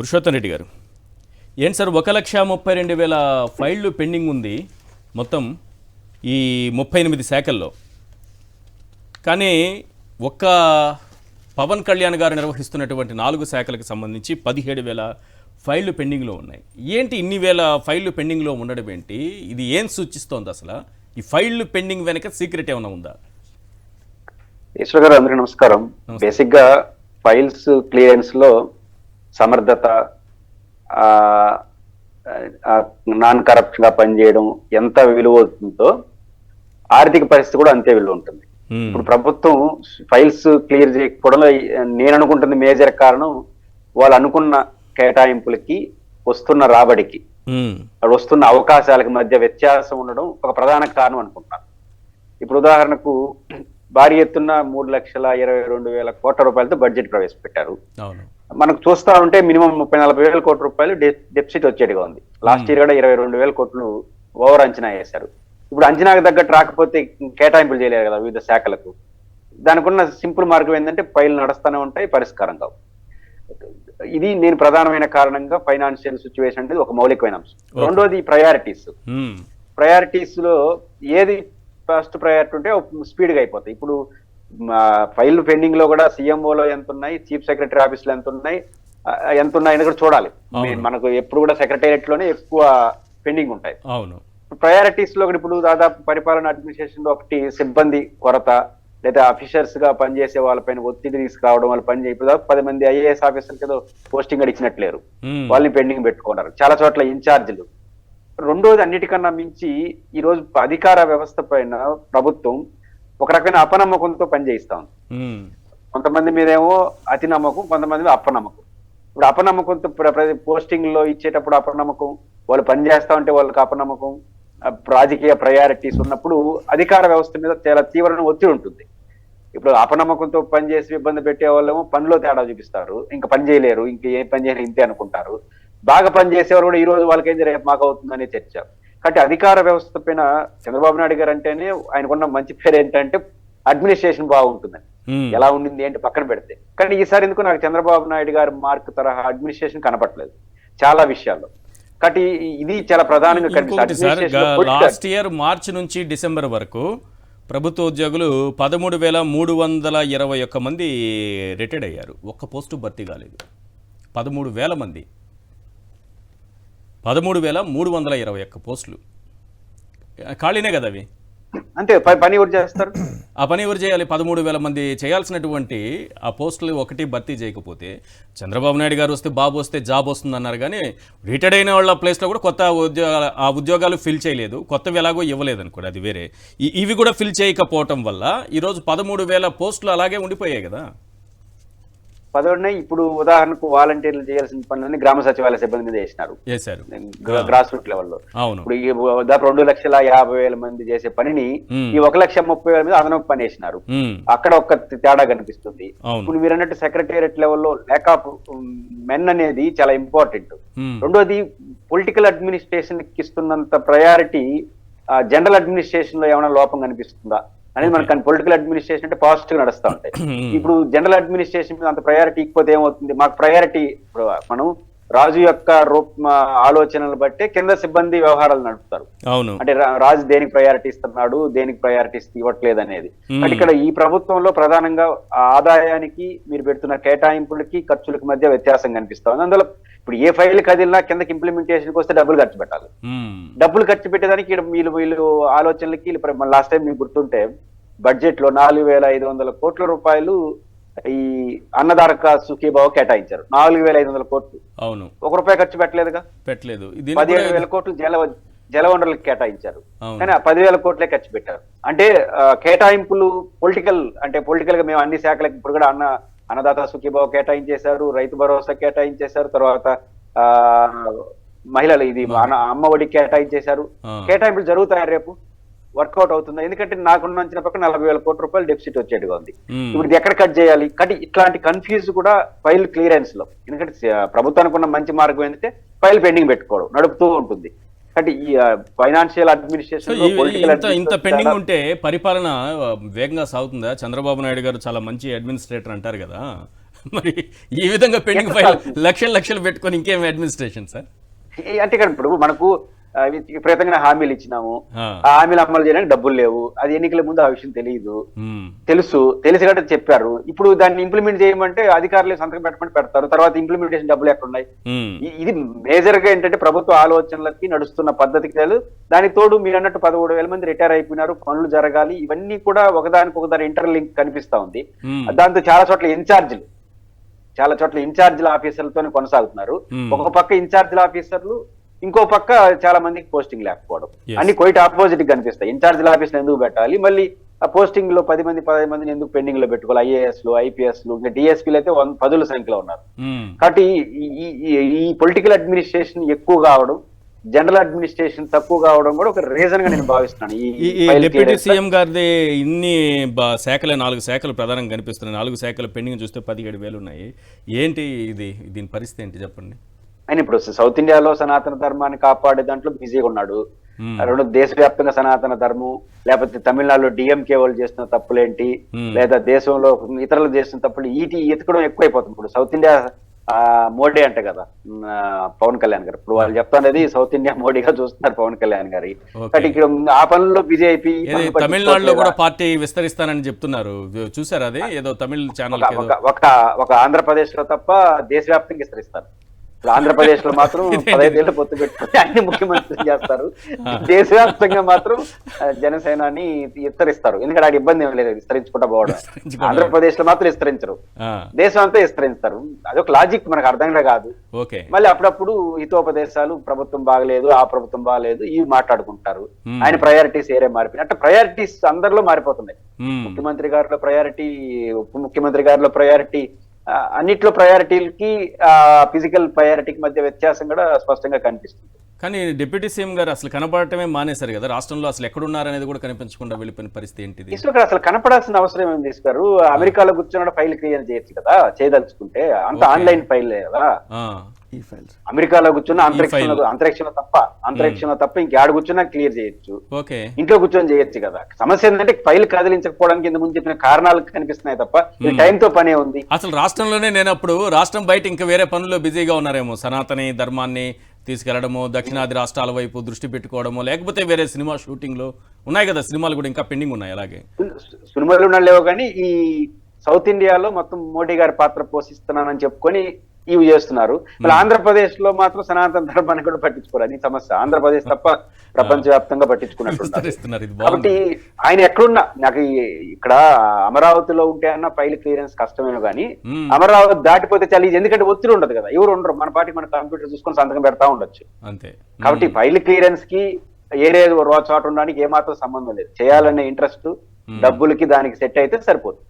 పురుషోత్తం రెడ్డి గారు, ఏంటి sir 1,32,000 ఫైళ్ళు pending ఉంది మొత్తం ఈ 38 శాఖల్లో. కానీ ఒక్క పవన్ కళ్యాణ్ గారు నిర్వహిస్తున్నటువంటి 4 శాఖలకు సంబంధించి 17,000 ఫైళ్ళు పెండింగ్లో ఉన్నాయి. ఏంటి ఇన్ని వేల ఫైళ్ళు పెండింగ్లో ఉండడం ఏంటి? ఇది ఏం సూచిస్తోంది అసలు? ఈ ఫైళ్ళు పెండింగ్ వెనక సీక్రెట్ ఏమైనా ఉందా? ఈశ్వర్ గారు, అందరికీ నమస్కారం. బేసిక్ గా ఫైల్స్ క్లియరెన్స్ లో సమర్థత, నాన్ కరప్షన్ గా పనిచేయడం ఎంత విలువ అవుతుందో ఆర్థిక పరిస్థితి కూడా అంతే విలువ ఉంటుంది. ఇప్పుడు ప్రభుత్వం ఫైల్స్ క్లియర్ చేయకపోవడంలో నేను అనుకుంటుంది మేజర్ కారణం వాళ్ళు అనుకున్న కేటాయింపులకి వస్తున్న రాబడికి వస్తున్న అవకాశాలకు మధ్య వ్యత్యాసం ఉండడం ఒక ప్రధాన కారణం అనుకుంటున్నాను. ఇప్పుడు ఉదాహరణకు భారీ ఎత్తున 3,22,000 కోట్ల రూపాయలతో బడ్జెట్ ప్రవేశపెట్టారు. మనకు చూస్తా ఉంటే మినిమం 30,40,000 కోట్ల రూపాయలు డెఫిసిట్ వచ్చేట్టుగా ఉంది. లాస్ట్ ఇయర్ కూడా 22,000 కోట్లు ఓవర్ అంచనా వేశారు. ఇప్పుడు అంచనాకు తగ్గట్టు రాకపోతే కేటాయింపులు చేయలేరు కదా వివిధ శాఖలకు. దానికి ఉన్న సింపుల్ మార్గం ఏంటంటే ఫైల్ నడుస్తూనే ఉంటాయి, పరిష్కారం కావు. ఇది నేను ప్రధానమైన కారణంగా ఫైనాన్షియల్ సిచ్యువేషన్ అనేది ఒక మౌలికమైన అంశం. రెండోది ప్రయారిటీస్ లో ఏది ఫస్ట్ ప్రయారిటీ ఉంటే స్పీడ్గా అయిపోతాయి. ఇప్పుడు ఫైల్ పెండింగ్ లో కూడా సీఎంఓలో ఎంత ఉన్నాయి, చీఫ్ సెక్రటరీ ఆఫీస్ లో ఎంత ఉన్నాయి కూడా చూడాలి. మనకు ఎప్పుడు కూడా సెక్రటేరియట్ లోనే ఎక్కువ పెండింగ్ ఉంటాయి. ప్రయారిటీస్ లో ఇప్పుడు దాదాపు పరిపాలన అడ్మినిస్ట్రేషన్ లో ఒకటి సిబ్బంది కొరత, లేదా ఆఫీసర్స్ గా పనిచేసే వాళ్ళపైన ఒత్తిడి తీసుకురావడం, వాళ్ళు ఇప్పుడు 10 మంది ఐఏఎస్ ఆఫీసర్కి ఏదో పోస్టింగ్ ఇచ్చినట్లేరు, వాళ్ళని పెండింగ్ పెట్టుకున్నారు చాలా చోట్ల ఇన్ఛార్జీలు. రెండోది, అన్నిటికన్నా మించి ఈ రోజు అధికార వ్యవస్థ పైన ప్రభుత్వం ఒక రకమైన అపనమ్మకంతో పనిచేయిస్తా ఉంది. కొంతమంది మీదేమో అతి నమ్మకం, కొంతమంది అపనమ్మకం. ఇప్పుడు అపనమ్మకంతో పోస్టింగ్ లో ఇచ్చేటప్పుడు అపనమ్మకం, వాళ్ళు పనిచేస్తా ఉంటే వాళ్ళకి అపనమ్మకం, రాజకీయ ప్రయారిటీస్ ఉన్నప్పుడు అధికార వ్యవస్థ మీద చాలా తీవ్రమైన ఒత్తిడి ఉంటుంది. ఇప్పుడు అపనమ్మకంతో పనిచేసి ఇబ్బంది పెట్టే వాళ్ళేమో పనిలో తేడా చూపిస్తారు, ఇంకా పని చేయలేరు, ఇంకా ఏ పని చేయలేరు ఇంతే అనుకుంటారు. బాగా పనిచేసేవారు కూడా ఈ రోజు వాళ్ళకేం రేపు మాకు అవుతుందనే చర్చ. కాబట్టి అధికార వ్యవస్థ పైన చంద్రబాబు నాయుడు గారు అంటేనే ఆయనకున్న మంచి పేరు ఏంటంటే అడ్మినిస్ట్రేషన్ బాగుంటుందని. ఎలా ఉండింది ఏంటి పక్కన పెడితే, కానీ ఈసారి ఎందుకు నాకు చంద్రబాబు నాయుడు గారి మార్క్ తరహా అడ్మినిస్ట్రేషన్ కనపట్లేదు చాలా విషయాల్లో. కాబట్టి ఇది చాలా ప్రధానంగా కనిపిస్తుంది. లాస్ట్ ఇయర్ మార్చి నుంచి డిసెంబర్ వరకు ప్రభుత్వ ఉద్యోగులు 13,321 మంది రిటైర్డ్ అయ్యారు. ఒక్క పోస్టు భర్తీ కాలేదు. 13,000 మంది, 13,321 పోస్టులు ఖాళీనే కదా అవి. అంతే, పని ఎవరు చేస్తారు? ఆ పని ఎవరు చేయాలి? 13,000 మంది చేయాల్సినటువంటి ఆ పోస్టులు ఒకటి భర్తీ చేయకపోతే చంద్రబాబు నాయుడు గారు వస్తే బాబు వస్తే జాబ్ వస్తుంది అన్నారు, కానీ రిటైర్డ్ అయిన వాళ్ళ ప్లేస్లో కూడా కొత్త ఉద్యోగాలు ఫిల్ చేయలేదు, కొత్తవి ఎలాగో ఇవ్వలేదని కూడా అది వేరే. ఇవి కూడా ఫిల్ చేయకపోవటం వల్ల ఈరోజు 13,000 పోస్టులు అలాగే ఉండిపోయాయి కదా. పదవున్నాయి. ఇప్పుడు ఉదాహరణకు వాలంటీర్లు చేయాల్సిన పనులని గ్రామ సచివాలయ సిబ్బంది మీద వేసినారు గ్రాస్ రూట్ లెవెల్లో. ఇప్పుడు దాదాపు 2,50,000 మంది చేసే పనిని ఈ 1,30,000 మీద అదనపు పని వేసినారు. అక్కడ ఒక తేడా కనిపిస్తుంది. ఇప్పుడు మీరు అన్నట్టు సెక్రటేరియట్ లెవెల్లో ల్యాక్ ఆఫ్ మెన్ అనేది చాలా ఇంపార్టెంట్. రెండోది, పొలిటికల్ అడ్మినిస్ట్రేషన్ కి ఇస్తున్నంత ప్రయారిటీ జనరల్ అడ్మినిస్ట్రేషన్ లో ఏమైనా లోపం కనిపిస్తుందా అనేది మనకు. పొలిటికల్ అడ్మినిస్ట్రేషన్ అంటే పాజిటివ్ గా నడుస్తూ ఉంటాయి. ఇప్పుడు జనరల్ అడ్మినిస్ట్రేషన్ మీద అంత ప్రయారిటీ ఇకపోతే ఏమవుతుంది? మాకు ప్రయారిటీ మనం రాజు యొక్క ఆలోచనలు బట్టే కింద సిబ్బంది వ్యవహారాలు నడుపుతారు. అంటే రాజు దేనికి ప్రయారిటీ ఇస్తున్నాడు, దేనికి ప్రయారిటీ ఇవ్వట్లేదు అనేది. అంటే ఇక్కడ ఈ ప్రభుత్వంలో ప్రధానంగా ఆదాయానికి మీరు పెడుతున్న కేటాయింపులకి ఖర్చులకి మధ్య వ్యత్యాసం కనిపిస్తా ఉంది. అందులో ఇప్పుడు ఏ ఫైల్ కదిలినా కిందకి ఇంప్లిమెంటేషన్కి వస్తే డబ్బులు ఖర్చు పెట్టాలి. డబ్బులు ఖర్చు పెట్టేదానికి వీళ్ళు ఆలోచనలకి లాస్ట్ టైం మీకు గుర్తుంటే బడ్జెట్ లో 4,500 కోట్ల రూపాయలు ఈ అన్నదారక సుఖీభావ కేటాయించారు. 4,500 కోట్లు. అవును, ₹1 ఖర్చు పెట్టలేదుగా. 17,000 కోట్లు జలవనరులకు కేటాయించారు, కానీ 10,000 కోట్లే ఖర్చు పెట్టారు. అంటే కేటాయింపులు పొలిటికల్ గా మేము అన్ని శాఖలకు ఇప్పుడు కూడా అన్నదాత సుఖీభావ కేటాయించేశారు, రైతు భరోసా కేటాయించేశారు, తర్వాత మహిళలు ఇది అమ్మ ఒడి కేటాయించేశారు. కేటాయింపులు జరుగుతాయి, రేపు వర్కౌట్ అవుతుందా? ఎందుకంటే నాకున్న అంచనా పక్కన 40,000 కోట్ల రూపాయలు డెఫిసిట్ వచ్చేట్టుగా ఉంది. ఇప్పుడు ఇది ఎక్కడ కట్ చేయాలి? కానీ ఇట్లాంటి కన్ఫ్యూజ్ కూడా ఫైల్ క్లియరెన్స్ లో, ఎందుకంటే ప్రభుత్వానికి ఉన్న మంచి మార్గం ఏంటంటే ఫైల్ పెండింగ్ పెట్టుకోవడం నడుపుతూ ఉంటుంది. అంటే ఈ ఫైనాన్షియల్ అడ్మినిస్ట్రేషన్ ఇంత పెండింగ్ ఉంటే పరిపాలన వేగంగా సాగుతుందా? చంద్రబాబు నాయుడు గారు చాలా మంచి అడ్మినిస్ట్రేటర్ అంటారు కదా, మరి ఈ విధంగా పెండింగ్ ఫైల్ లక్షలు పెట్టుకొని ఇంకేం అడ్మినిస్ట్రేషన్ సార్? అంటే ఇక్కడ ఇప్పుడు మనకు విపరీతంగా హామీలు ఇచ్చినాము, ఆ హామీలు అమలు చేయడానికి డబ్బులు లేవు. అది ఎన్నికల ముందు ఆ విషయం తెలియదు, తెలిసి కాబట్టి చెప్పారు. ఇప్పుడు దాన్ని ఇంప్లిమెంట్ చేయమంటే అధికారులు సంతకం పెట్టమని పెడతారు, తర్వాత ఇంప్లిమెంటేషన్ డబ్బులు ఎక్కడున్నాయి? ఇది మేజర్ గా ఏంటంటే ప్రభుత్వ ఆలోచనలకి నడుస్తున్న పద్ధతికి దానికి తోడు మీరు అన్నట్టు 13,000 మంది రిటైర్ అయిపోయినారు, పనులు జరగాలి, ఇవన్నీ కూడా ఒకదానికి ఇంటర్లింక్ కనిపిస్తా ఉంది. దాంతో చాలా చోట్ల ఇన్ఛార్జీల ఆఫీసర్లతోనే కొనసాగుతున్నారు. ఒక పక్క ఇన్ఛార్జీల ఆఫీసర్లు, ఇంకో పక్క చాలా మందికి పోస్టింగ్ లేకపోవడం, అన్ని క్వైట్ ఆపోజిట్ కనిపిస్తాయి. ఇన్ఛార్జీల ఆఫీస్ ఎందుకు పెట్టాలి, మళ్ళీ ఆ పోస్టింగ్ లో 10 మంది 15 మందిని ఎందుకు పెండింగ్ లో పెట్టుకోవాలి? ఐఏఎస్లు, ఐపీఎస్లు, ఇంకా డిఎస్పీలు అయితే 10ల సంఖ్యలో ఉన్నారు. కాబట్టి ఈ పొలిటికల్ అడ్మినిస్ట్రేషన్ ఎక్కువ కావడం, జనరల్ అడ్మినిస్ట్రేషన్ తక్కువ కావడం కూడా ఒక రీజన్ గా నేను భావిస్తున్నాను. ఈ డిప్యూటీ సీఎం గారిది ఇన్ని శాఖలు 4 శాఖలు ప్రధానంగా కనిపిస్తున్నాయి. 4 శాఖలు పెండింగ్ చూస్తే 17,000 ఉన్నాయి. ఏంటి దీని పరిస్థితి ఏంటి చెప్పండి? ఆయన ఇప్పుడు సౌత్ ఇండియాలో సనాతన ధర్మాన్ని కాపాడే దాంట్లో బిజీగా ఉన్నాడు. రెండు దేశవ్యాప్తంగా సనాతన ధర్మం, లేకపోతే తమిళనాడులో డిఎంకే వాళ్ళు చేస్తున్న తప్పులేంటి, లేదా దేశంలో ఇతరులు చేస్తున్న తప్పులు ఎతకడం ఎక్కువైపోతుంది. ఇప్పుడు సౌత్ ఇండియా మోడీ అంట కదా పవన్ కళ్యాణ్ గారు, ఇప్పుడు వాళ్ళు చెప్తానేది సౌత్ ఇండియా మోడీగా చూస్తున్నారు పవన్ కళ్యాణ్ గారి. బట్ ఇక్కడ ఆ పనుల్లో బిజీ అయిపోయి తమిళనాడులో కూడా పార్టీ విస్తరిస్తానని చెప్తున్నారు, చూసారు? అదే ఏదో తమిళ ఛానల్ ఒక ఆంధ్రప్రదేశ్ లో తప్ప దేశవ్యాప్తంగా విస్తరిస్తారు. ఆంధ్రప్రదేశ్ లో మాత్రం 15 ఏళ్ళు పొత్తు పెట్టుకుని అన్ని ముఖ్యమంత్రులు చేస్తారు, దేశవ్యాప్తంగా మాత్రం జనసేనాని విస్తరిస్తారు. ఎందుకంటే ఆ ఇబ్బంది ఏం లేదు విస్తరించుకుంటా పోవడం. ఆంధ్రప్రదేశ్ లో మాత్రం విస్తరించరు, దేశం అంతా విస్తరిస్తారు. అదొక లాజిక్ మనకు అర్థంగా కాదు. మళ్ళీ అప్పుడప్పుడు హితోపదేశాలు, ప్రభుత్వం బాగలేదు, ఆ ప్రభుత్వం బాగలేదు, ఇవి మాట్లాడుకుంటారు. ఆయన ప్రయారిటీస్ ఏరే మారిపోయి అంటే ప్రయారిటీస్ అందరిలో మారిపోతున్నాయి. ముఖ్యమంత్రి గారిలో ప్రయారిటీ, ఉప ముఖ్యమంత్రి గారిలో ప్రయారిటీ, అన్నిట్లో ప్రయారిటీలకి ఫిజికల్ ప్రయారిటీకి మధ్య వ్యత్యాసం కూడా స్పష్టంగా కనిపిస్తుంది. కానీ డిప్యూటీ సీఎం గారు అసలు కనపడటమే మానేశారు కదా, రాష్ట్రంలో అసలు ఎక్కడున్నారనేది కూడా కనిపించకుండా వెళ్ళిపోయిన పరిస్థితి ఏంటిది? అసలు కనపడాల్సిన అవసరం ఏం తీసుకారు? అమెరికాలో కూర్చొని ఫైల్ క్లియర్ చేయొచ్చు కదా, చేయదలుచుకుంటే. అంత ఆన్లైన్ ఫైల్ కదా, అమెరికాలో కూర్చున్న అంతరిక్షంలో తప్ప ఇంకేడ కూర్చున్నా క్లియర్ చేయొచ్చు, ఇంట్లో కూర్చొని చేయొచ్చు కదా. సమస్య ఏంటంటే ఫైల్ కదిలించకపోవడానికి ఇంత ముందు చెప్పిన కారణాలు కనిపిస్తున్నాయి తప్ప టైంతో పనే ఉంది. అసలు రాష్ట్రంలోనే నేనప్పుడు రాష్ట్రం బయట ఇంకా వేరే పనుల్లో బిజీగా ఉన్నారేమో, సనాతని ధర్మాన్ని తీసుకెళ్లడమో, దక్షిణాది రాష్ట్రాల వైపు దృష్టి పెట్టుకోవడమో, లేకపోతే వేరే సినిమా షూటింగ్ లో ఉన్నాయి కదా, సినిమాలు కూడా ఇంకా పెండింగ్ ఉన్నాయి. అలాగే సినిమాలు ఉన్నా లేవు, కానీ ఈ సౌత్ ఇండియాలో మొత్తం మోడీ గారి పాత్ర పోషిస్తున్నానని చెప్పుకొని ఇవి చేస్తున్నారు. మళ్ళీ ఆంధ్రప్రదేశ్ లో మాత్రం సనాతన ధర్మాన్ని కూడా పట్టించుకోరు. అది సమస్య. ఆంధ్రప్రదేశ్ తప్ప ప్రపంచవ్యాప్తంగా పట్టించుకున్నట్టు. కాబట్టి ఆయన ఎక్కడున్నా, నాకు ఇక్కడ అమరావతిలో ఉంటే అన్న ఫైల్ క్లియరెన్స్ కష్టమేమో కానీ అమరావతి దాటిపోతే చాలా, ఎందుకంటే ఒత్తిడి ఉండదు కదా, ఎవరు ఉండరు, మన పార్టీ మన కంప్యూటర్ చూసుకొని సంతకం పెడతా ఉండొచ్చు అంతే. కాబట్టి ఫైల్ క్లియరెన్స్ కి ఏరే చోట ఉండడానికి ఏమాత్రం సంబంధం లేదు. చేయాలనే ఇంట్రెస్ట్, డబ్బులకి దానికి సెట్ అయితే సరిపోతుంది.